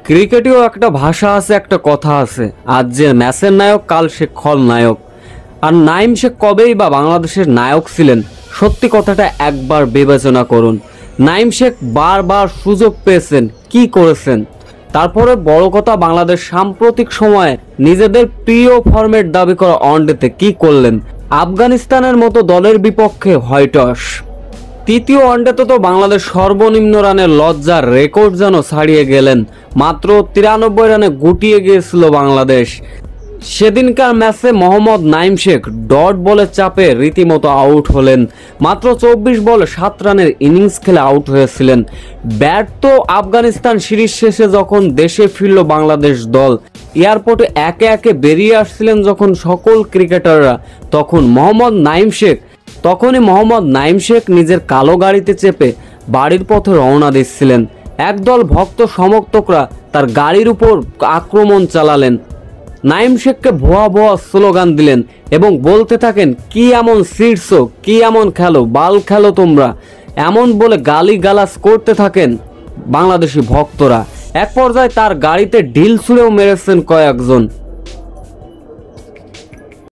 ক্রিকেটেও একটা ভাষা আছে, একটা কথা আছে, আজ যে ম্যাচের নায়ক কাল সে খলনায়ক। আর নাইম শেখ কবেই বা বাংলাদেশের নায়ক ছিলেন? সত্যি কথাটা একবার বিবেচনা করুন। নাইম শেখ বারবার সুযোগ পেয়েছেন, কি করেছেন? তারপরে বড় কথা, বাংলাদেশ সাম্প্রতিক সময়ে নিজেদের প্রিয় ফরম্যাট দাবি করা ওয়ানডেতে কি করলেন? আফগানিস্তানের মতো দলের বিপক্ষে হোয়াইটওয়াশ। তৃতীয় ওয়ানডেতে তো বাংলাদেশ সর্বনিম্ন রানের লজ্জার রেকর্ড যেন ছাড়িয়ে গেলেন। মাত্র 93 রানে গুটিয়ে গিয়েছিল বাংলাদেশ। সেদিনকার ম্যাচে মোহাম্মদ নাইম শেখ ডট বলের চাপে রীতিমতো আউট হলেন। মাত্র 24 বলে 7 রানের ইনিংস খেলে আউট হয়েছিলেন। ব্যর্থ আফগানিস্তান সিরিজ শেষে যখন দেশে ফিরল বাংলাদেশ দল, এয়ারপোর্টে একে একে বেরিয়ে আসছিলেন যখন সকল ক্রিকেটাররা, তখনই মোহাম্মদ নাইম শেখ নিজের কালো গাড়িতে চেপে বাড়ির পথে রওনা দিচ্ছিলেন। একদল ভক্ত সমর্থকরা তার গাড়ির উপর আক্রমণ চালালেন। নাইম শেখকে ভুয়া ভুয়া স্লোগান দিলেন এবং বলতে থাকেন, কি এমন সিটসো, কি এমন খেলো, বাল খেলো তোমরা, এমন বলে গালি গালাজ করতে থাকেন বাংলাদেশি ভক্তরা। এক পর্যায়ে তার গাড়িতে ঢিল ছুঁড়েও মেরেছেন কয়েকজন।